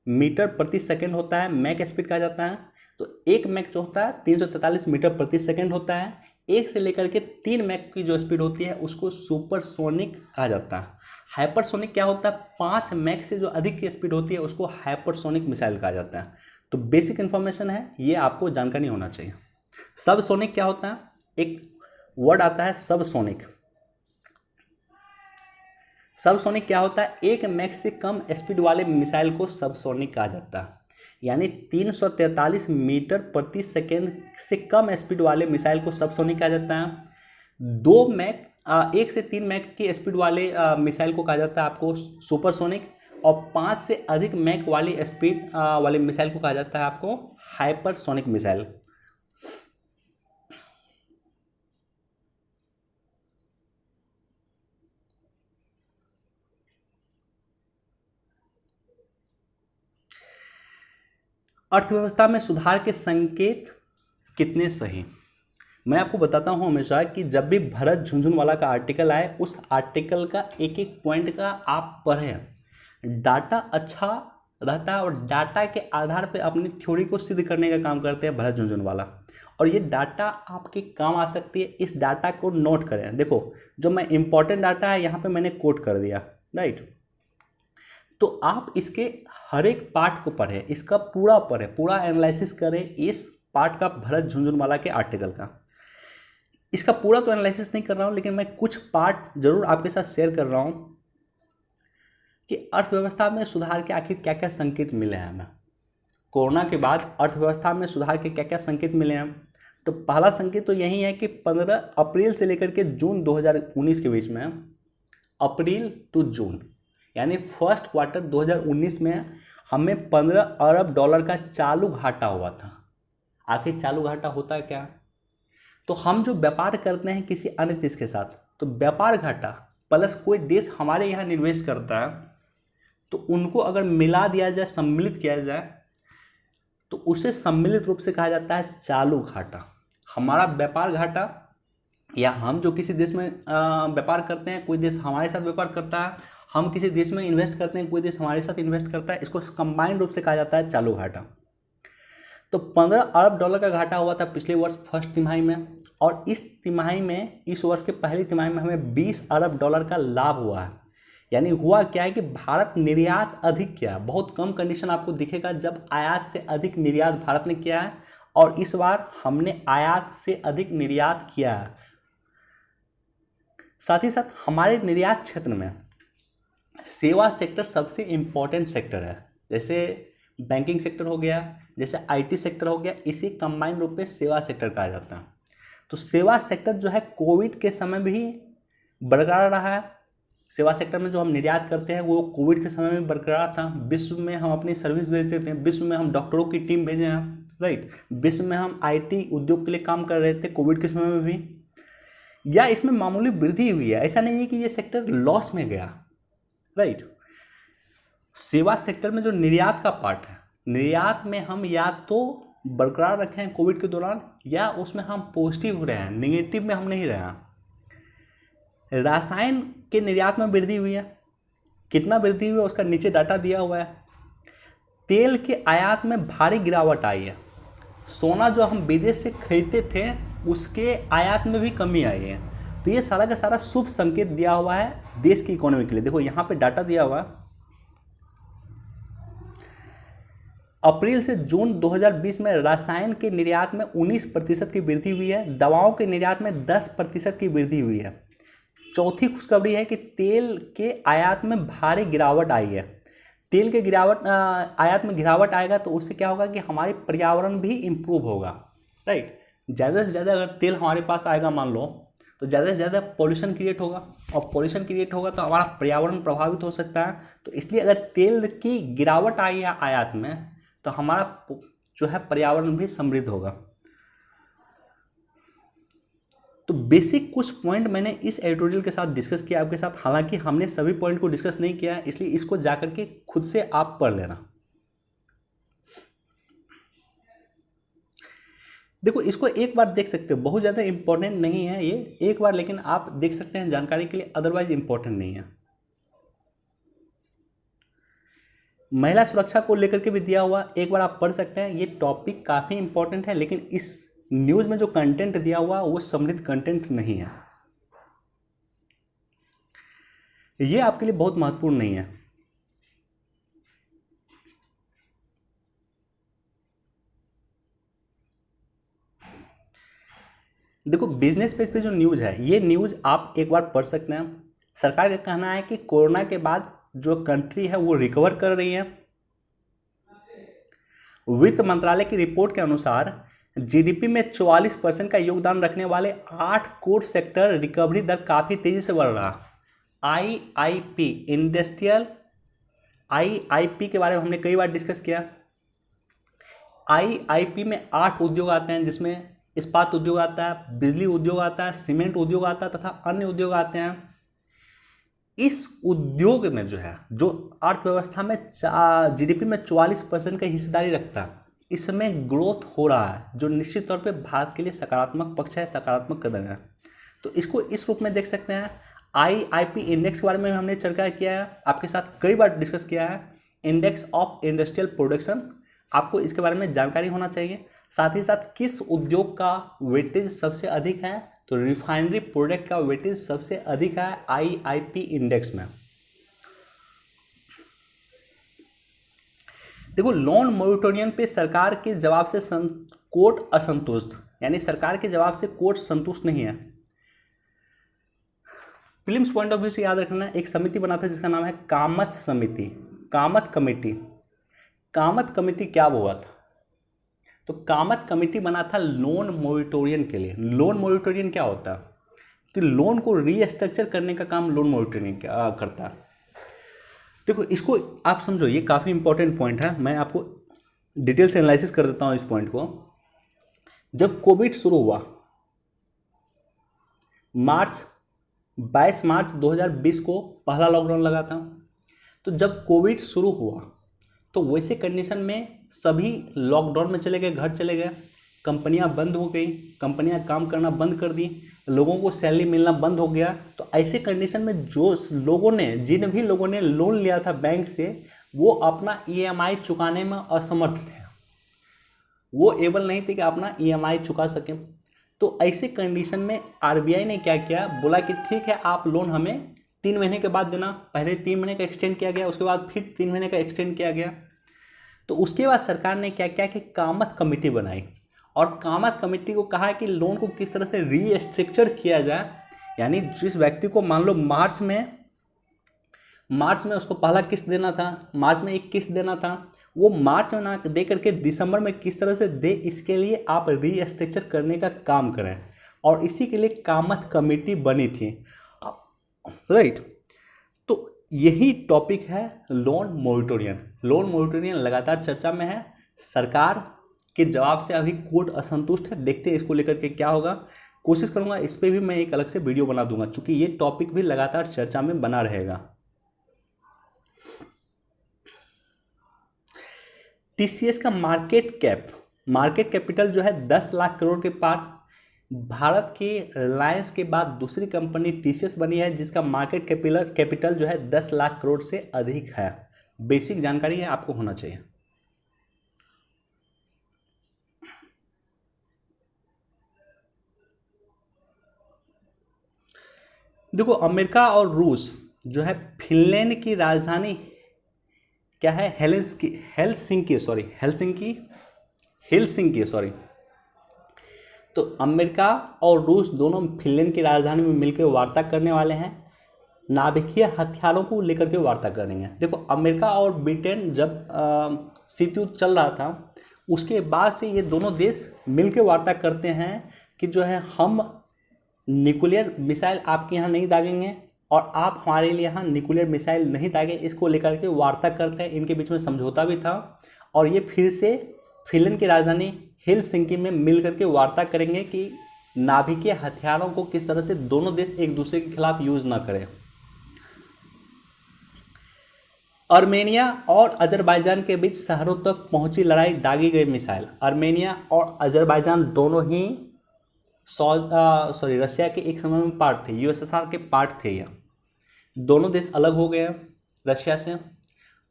मीटर प्रति सेकंड होता है, मैक स्पीड कहा जाता है। तो 1 मैक जो होता है 343 मीटर प्रति सेकंड होता है। 1 से लेकर के 3 मैक की जो स्पीड होती है उसको सुपरसोनिक कहा जाता है। हाइपरसोनिक क्या होता है? 5 मैक से जो अधिक की स्पीड होती है उसको हाइपरसोनिक मिसाइल कहा जाता है। तो बेसिक इन्फॉर्मेशन है, ये आपको जानकारी होना चाहिए। सबसोनिक क्या होता है? एक वर्ड आता है सबसोनिक। सबसोनिक क्या होता है? 1 मैक से कम स्पीड वाले मिसाइल को सबसोनिक कहा जाता है। यानी 343 मीटर प्रति सेकेंड से कम स्पीड वाले मिसाइल को सबसोनिक कहा जाता है। 2 मैक 1 से 3 मैक की स्पीड वाले मिसाइल को कहा जाता है आपको सुपरसोनिक, और 5 से अधिक मैक वाली स्पीड वाले मिसाइल को कहा जाता है आपको हाइपरसोनिक मिसाइल। अर्थव्यवस्था में सुधार के संकेत कितने सही। मैं आपको बताता हूं हमेशा कि जब भी भरत झुनझुनवाला का आर्टिकल आए, उस आर्टिकल का एक एक पॉइंट का आप पढ़ें। डाटा अच्छा रहता है और डाटा के आधार पर अपनी थ्योरी को सिद्ध करने का काम करते हैं भरत झुनझुनवाला, और ये डाटा आपके काम आ सकती है। इस डाटा को नोट करें। देखो, जो मैं इंपॉर्टेंट डाटा है यहाँ पे मैंने कोट कर दिया, राइट। तो आप इसके हर एक पार्ट को पढ़ें, इसका पूरा पढ़ें, पूरा एनालिसिस करें इस पार्ट का, भरत झुनझुनवाला के आर्टिकल का। इसका पूरा तो एनालिसिस नहीं कर रहा हूँ, लेकिन मैं कुछ पार्ट जरूर आपके साथ शेयर कर रहा हूँ कि अर्थव्यवस्था में सुधार के आखिर क्या क्या संकेत मिले हैं हमें। कोरोना के बाद अर्थव्यवस्था में सुधार के क्या क्या संकेत मिले हैं। तो पहला संकेत तो यही है कि 15 अप्रैल से लेकर के जून 2019 के बीच में, अप्रैल टू जून यानी फर्स्ट क्वार्टर 2019 में हमें 15 अरब डॉलर का चालू घाटा हुआ था। आखिर चालू घाटा होता है क्या? तो हम जो व्यापार करते हैं किसी अन्य देश के साथ, तो व्यापार घाटा प्लस कोई देश हमारे यहाँ निवेश करता है, तो उनको अगर मिला दिया जाए, सम्मिलित किया जाए, तो उसे सम्मिलित रूप से कहा जाता है चालू घाटा। हमारा व्यापार घाटा, या हम जो किसी देश में व्यापार करते हैं, कोई देश हमारे साथ व्यापार करता है, हम किसी देश में इन्वेस्ट करते हैं, कोई देश हमारे साथ इन्वेस्ट करता है, इसको कंबाइंड रूप से कहा जाता है चालू घाटा। तो 15 अरब डॉलर का घाटा हुआ था पिछले वर्ष फर्स्ट तिमाही में, और इस तिमाही में, इस वर्ष के पहली तिमाही में हमें 20 अरब डॉलर का लाभ हुआ है। यानी हुआ क्या है कि भारत निर्यात अधिक किया। बहुत कम कंडीशन आपको दिखेगा जब आयात से अधिक निर्यात भारत ने किया है, और इस बार हमने आयात से अधिक निर्यात किया है। साथ ही साथ हमारे निर्यात क्षेत्र में सेवा सेक्टर सबसे इम्पोर्टेंट सेक्टर है। जैसे बैंकिंग सेक्टर हो गया, जैसे आईटी सेक्टर हो गया, इसी कंबाइंड रूप में सेवा सेक्टर कहा जाता है। तो सेवा सेक्टर जो है कोविड के समय भी बरकरार रहा है। सेवा सेक्टर में जो हम निर्यात करते हैं वो कोविड के समय में बरकरार था। विश्व में हम अपनी सर्विस भेजते थे, विश्व में हम डॉक्टरों की टीम भेजे हैं, राइट। विश्व में हम आईटी उद्योग के लिए काम कर रहे थे कोविड के समय में भी, या इसमें मामूली वृद्धि हुई है। ऐसा नहीं है कि ये सेक्टर लॉस में गया, राइट। सेवा सेक्टर में जो निर्यात का पार्ट है, निर्यात में हम या तो बरकरार रखे हैं कोविड के दौरान, या उसमें हम पॉजिटिव रहे हैं, नेगेटिव में हम नहीं रहे हैं। रसायन के निर्यात में वृद्धि हुई है। कितना वृद्धि हुई है उसका नीचे डाटा दिया हुआ है। तेल के आयात में भारी गिरावट आई है। सोना जो हम विदेश से खरीदते थे उसके आयात में भी कमी आई है। तो ये सारा का सारा शुभ संकेत दिया हुआ है देश की इकोनॉमी के लिए। देखो यहाँ पे डाटा दिया हुआ है। अप्रैल से जून 2020 में रसायन के निर्यात में 19% की वृद्धि हुई है। दवाओं के निर्यात में 10% की वृद्धि हुई है। चौथी खुशखबरी है कि तेल के आयात में भारी गिरावट आई है। तेल के आयात में गिरावट आएगा तो उससे क्या होगा कि हमारे पर्यावरण भी इम्प्रूव होगा, राइट। ज़्यादा से ज़्यादा अगर तेल हमारे पास आएगा मान लो, तो ज़्यादा से ज़्यादा पॉल्यूशन क्रिएट होगा, और पॉल्यूशन क्रिएट होगा तो हमारा पर्यावरण प्रभावित हो सकता है। तो इसलिए अगर तेल की गिरावट आई है आयात में, तो हमारा जो है पर्यावरण भी समृद्ध होगा। तो बेसिक कुछ पॉइंट मैंने इस एडिटोरियल के साथ डिस्कस किया आपके साथ। हालांकि हमने सभी पॉइंट को डिस्कस नहीं किया है, इसलिए इसको जाकर के खुद से आप पढ़ लेना। देखो, इसको एक बार देख सकते हो, बहुत ज़्यादा इंपॉर्टेंट नहीं है ये, एक बार लेकिन आप देख सकते हैं जानकारी के लिए, अदरवाइज इंपॉर्टेंट नहीं है। महिला सुरक्षा को लेकर के भी दिया हुआ, एक बार आप पढ़ सकते हैं। ये टॉपिक काफ़ी इंपॉर्टेंट है, लेकिन इस न्यूज़ में जो कंटेंट दिया हुआ वो समृद्ध कंटेंट नहीं है, ये आपके लिए बहुत महत्वपूर्ण नहीं है। देखो, बिजनेस पेज पे जो न्यूज़ है, ये न्यूज़ आप एक बार पढ़ सकते हैं। सरकार का कहना है कि कोरोना के बाद जो कंट्री है वो रिकवर कर रही है। वित्त मंत्रालय की रिपोर्ट के अनुसार जीडीपी में 44% का योगदान रखने वाले 8 कोर सेक्टर रिकवरी दर काफ़ी तेज़ी से बढ़ रहा। आईआईपी इंडस्ट्रियल, आईआईपी के बारे में हमने कई बार डिस्कस किया। आईआईपी में 8 उद्योग आते हैं, जिसमें इस्पात उद्योग आता है, बिजली उद्योग आता है, सीमेंट उद्योग आता है तथा अन्य उद्योग आते हैं। इस उद्योग में जो है, जो अर्थव्यवस्था में जीडीपी में 44% का हिस्सेदारी रखता है, इसमें ग्रोथ हो रहा है, जो निश्चित तौर पे भारत के लिए सकारात्मक पक्ष है, सकारात्मक कदम है। तो इसको इस रूप में देख सकते हैं। IIP इंडेक्स के बारे में हमने चर्चा किया है, आपके साथ कई बार डिस्कस किया है। इंडेक्स ऑफ इंडस्ट्रियल प्रोडक्शन, आपको इसके बारे में जानकारी होना चाहिए। साथ ही साथ किस उद्योग का वेटेज सबसे अधिक है, तो रिफाइनरी प्रोडक्ट का वेटेज सबसे अधिक है IIP इंडेक्स में। देखो, लोन मोरेटोरियम पे सरकार के जवाब से कोर्ट असंतुष्ट, यानी सरकार के जवाब से कोर्ट संतुष्ट नहीं है। प्रीलिम्स पॉइंट ऑफ व्यू से याद रखना, एक समिति बना था जिसका नाम है कामत समिति, कामत कमेटी। कामत कमेटी क्या हुआ था, तो कामत कमेटी बना था लोन मोरेटोरियम के लिए। लोन मोरेटोरियम क्या होता है कि लोन को रीस्ट्रक्चर करने का काम लोन मोरेटोरियम करता है। देखो, इसको आप समझो, ये काफ़ी इंपॉर्टेंट पॉइंट है, मैं आपको डिटेल से एनालिसिस कर देता हूँ इस पॉइंट को। जब कोविड शुरू हुआ, 22 मार्च 2020 को पहला लॉकडाउन लगा था। तो जब कोविड शुरू हुआ तो वैसे कंडीशन में सभी लॉकडाउन में चले गए, घर चले गए, कंपनियां बंद हो गई, कंपनियां काम करना बंद कर दी, लोगों को सैलरी मिलना बंद हो गया। तो ऐसे कंडीशन में जो लोगों ने, जिन भी लोगों ने लोन लिया था बैंक से, वो अपना EMI चुकाने में असमर्थ थे, वो एबल नहीं थे कि अपना EMI चुका सकें। तो ऐसे कंडीशन में RBI ने क्या किया, बोला कि ठीक है, आप लोन हमें 3 महीने के बाद देना। पहले 3 महीने का एक्सटेंड किया गया, उसके बाद फिर 3 महीने का एक्सटेंड किया गया। तो उसके बाद सरकार ने क्या किया कि कामत कमेटी बनाई, और कामत कमेटी को कहा कि लोन को किस तरह से रीस्ट्रक्चर किया जाए। यानी जिस व्यक्ति को मान लो मार्च में उसको पहला किस्त देना था, मार्च में एक किस्त देना था, वो मार्च में ना दे करके दिसंबर में किस तरह से दे, इसके लिए आप रीस्ट्रक्चर करने का काम करें। और इसी के लिए कामत कमेटी बनी थी, राइट। तो यही टॉपिक है लोन मोरेटोरियम। लोन मोरेटोरियम लगातार चर्चा में है, सरकार के जवाब से अभी कोर्ट असंतुष्ट है। देखते हैं इसको लेकर के क्या होगा। कोशिश करूंगा इस पर भी मैं एक अलग से वीडियो बना दूंगा, क्योंकि ये टॉपिक भी लगातार चर्चा में बना रहेगा। TCS का मार्केट कैपिटल जो है 10 लाख करोड़ के पार। भारत के रिलायंस के बाद दूसरी कंपनी TCS बनी है, जिसका मार्केट कैपिटल जो है 10 लाख करोड़ से अधिक है। बेसिक जानकारी है, आपको होना चाहिए। देखो, अमेरिका और रूस जो है, फिनलैंड की राजधानी क्या है, हेलसिंकी सॉरी। तो अमेरिका और रूस दोनों फिनलैंड की राजधानी में मिलकर वार्ता करने वाले हैं, नाभिकीय हथियारों को लेकर के वार्ता करेंगे। देखो, अमेरिका और ब्रिटेन जब शीत युद्ध चल रहा था, उसके बाद से ये दोनों देश मिलकर वार्ता करते हैं कि जो है, हम न्यूक्लियर मिसाइल आपके यहाँ नहीं दागेंगे और आप हमारे लिए यहाँ न्यूक्लियर मिसाइल नहीं दागे। इसको लेकर के वार्ता करते हैं। इनके बीच में समझौता भी था, और ये फिर से फिनलैंड की राजधानी हेलसिंकी में मिल करके वार्ता करेंगे कि नाभिकीय हथियारों को किस तरह से दोनों देश एक दूसरे के खिलाफ यूज ना करें। आर्मेनिया और अजरबैजान के बीच शहरों तक पहुंची लड़ाई, दागी गई मिसाइल। आर्मेनिया और अजरबैजान दोनों ही रशिया के एक समय में पार्ट थे, USSR के पार्ट थे। ये दोनों देश अलग हो गए रशिया से,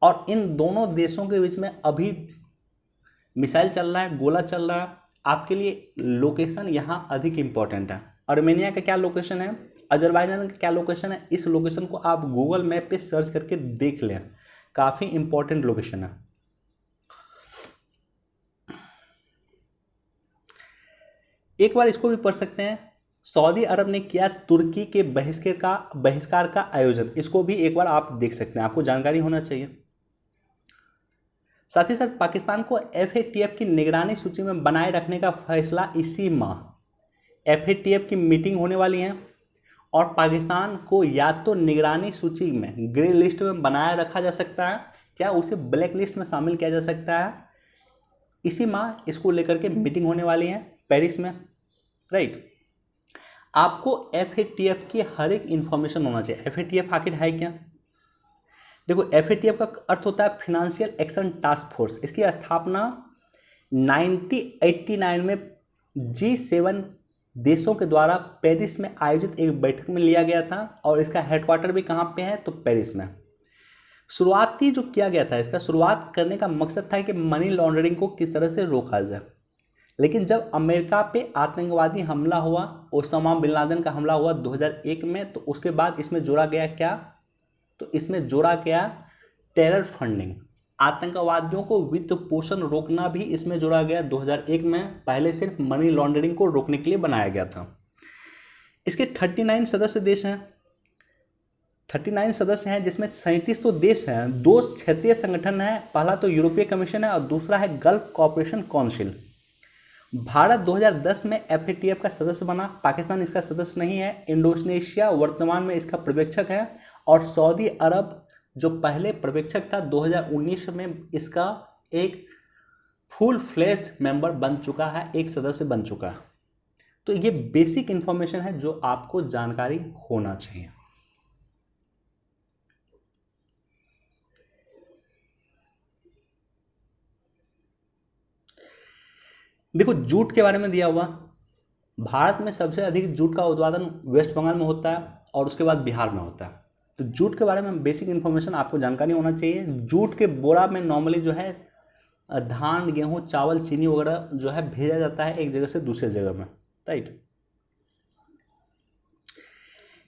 और इन दोनों देशों के बीच में अभी मिसाइल चल रहा है, गोला चल रहा है। आपके लिए लोकेशन यहाँ अधिक इंपॉर्टेंट है। आर्मेनिया का क्या लोकेशन है, अजरबैजान का क्या लोकेशन है, इस लोकेशन को आप गूगल मैप पे सर्च करके देख लें, काफ़ी इंपॉर्टेंट लोकेशन है। एक बार इसको भी पढ़ सकते हैं, सऊदी अरब ने किया तुर्की के बहिष्कार का आयोजन। इसको भी एक बार आप देख सकते हैं, आपको जानकारी होना चाहिए। साथ ही साथ पाकिस्तान को FATF की निगरानी सूची में बनाए रखने का फैसला इसी माह। FATF की मीटिंग होने वाली है, और पाकिस्तान को या तो निगरानी सूची में, ग्रे लिस्ट में बनाए रखा जा सकता है, क्या उसे ब्लैक लिस्ट में शामिल किया जा सकता है। इसी माह इसको लेकर के मीटिंग होने वाली है पेरिस में, राइट। आपको FATF की हर एक इंफॉर्मेशन होना चाहिए। FATF आखिर है क्या? देखो, FATF का अर्थ होता है फाइनेंशियल एक्शन टास्क फोर्स। इसकी स्थापना 1989 में G7 देशों के द्वारा पेरिस में आयोजित एक बैठक में लिया गया था और इसका हेडक्वार्टर भी कहाँ पे है, तो पेरिस में। शुरुआती जो किया गया था, इसका शुरुआत करने का मकसद था कि मनी लॉन्ड्रिंग को किस तरह से रोका जाए। लेकिन जब अमेरिका पे आतंकवादी हमला हुआ, ओसामा बिन लादेन का हमला हुआ 2001 में, तो उसके बाद इसमें जोड़ा गया क्या, तो इसमें जोड़ा गया टेरर फंडिंग, आतंकवादियों को वित्त पोषण रोकना भी इसमें जोड़ा गया 2001 में। पहले सिर्फ मनी लॉन्ड्रिंग को रोकने के लिए बनाया गया था। इसके 39 सदस्य देश हैं, 39 सदस्य हैं, जिसमें 37 तो देश हैं, 2 क्षेत्रीय संगठन हैं। पहला तो यूरोपीय कमीशन है और दूसरा है गल्फ कॉपरेशन काउंसिल। भारत 2010 में FATF का सदस्य बना, पाकिस्तान इसका सदस्य नहीं है। इंडोनेशिया वर्तमान में इसका पर्यवेक्षक है और सऊदी अरब जो पहले पर्यवेक्षक था 2019 में इसका एक फुल फ्लेश्ड मेंबर बन चुका है, एक सदस्य बन चुका है। तो ये बेसिक इंफॉर्मेशन है जो आपको जानकारी होना चाहिए। देखो, जूट के बारे में दिया हुआ, भारत में सबसे अधिक जूट का उत्पादन वेस्ट बंगाल में होता है और उसके बाद बिहार में होता है। तो जूट के बारे में बेसिक इन्फॉर्मेशन आपको जानकारी होना चाहिए। जूट के बोरा में नॉर्मली जो है धान, गेहूं, चावल, चीनी वगैरह जो है भेजा जाता है एक जगह से दूसरे जगह में, राइट।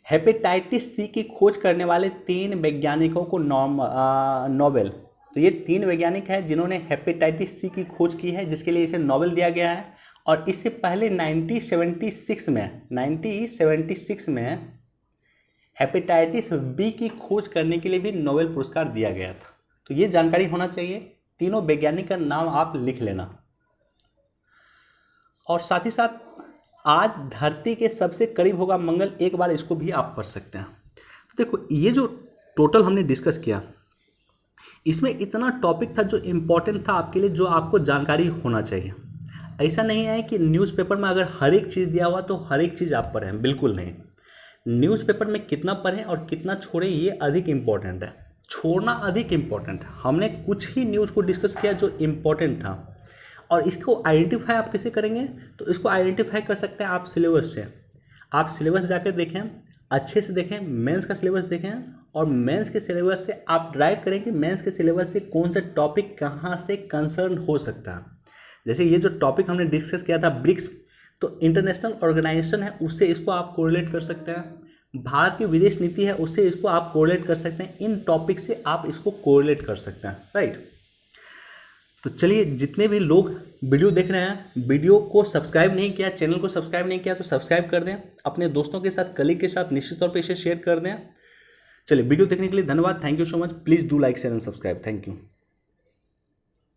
हेपेटाइटिस सी की खोज करने वाले 3 वैज्ञानिकों को नोबेल, तो ये 3 वैज्ञानिक हैं जिन्होंने हेपेटाइटिस सी की खोज की है, जिसके लिए इसे नोबेल दिया गया है। और इससे पहले 1976 में हेपेटाइटिस बी की खोज करने के लिए भी नोबेल पुरस्कार दिया गया था। तो ये जानकारी होना चाहिए। तीनों वैज्ञानिक का नाम आप लिख लेना। और साथ ही साथ आज धरती के सबसे करीब होगा मंगल, एक बार इसको भी आप पढ़ सकते हैं। तो देखो, ये जो टोटल हमने डिस्कस किया, इसमें इतना टॉपिक था जो इम्पोर्टेंट था आपके लिए, जो आपको जानकारी होना चाहिए। ऐसा नहीं है कि न्यूज़पेपर में अगर हर एक चीज़ दिया हुआ तो हर एक चीज़ आप पढ़ें, बिल्कुल नहीं। न्यूज़पेपर में कितना पढ़ें और कितना छोड़ें ये अधिक इम्पोर्टेंट है, छोड़ना अधिक इम्पोर्टेंट है। हमने कुछ ही न्यूज़ को डिस्कस किया जो इम्पोर्टेंट था। और इसको आइडेंटिफाई आप कैसे करेंगे, तो इसको आइडेंटिफाई कर सकते हैं आप सिलेबस से। आप सिलेबस जाकर देखें, अच्छे से देखें, मेंस का सिलेबस देखें और मेंस के सिलेबस से आप ड्राइव करें कि मेंस के सिलेबस से कौन सा टॉपिक कहाँ से कंसर्न हो सकता है। जैसे ये जो टॉपिक हमने डिस्कस किया था ब्रिक्स, तो इंटरनेशनल ऑर्गेनाइजेशन है, उससे इसको आप कोरिलेट कर सकते हैं। भारत की विदेश नीति है, उससे इसको आप कोरिलेट कर सकते हैं। इन टॉपिक से आप इसको कोरिलेट कर सकते हैं, राइट। तो चलिए, जितने भी लोग वीडियो देख रहे हैं, वीडियो को सब्सक्राइब नहीं किया, चैनल को सब्सक्राइब नहीं किया तो सब्सक्राइब कर दें। अपने दोस्तों के साथ, कलीग के साथ निश्चित तौर पे इसे शेयर कर दें। चलिए, वीडियो देखने के लिए धन्यवाद। Thank you so much. Please do like, share and subscribe. Thank you.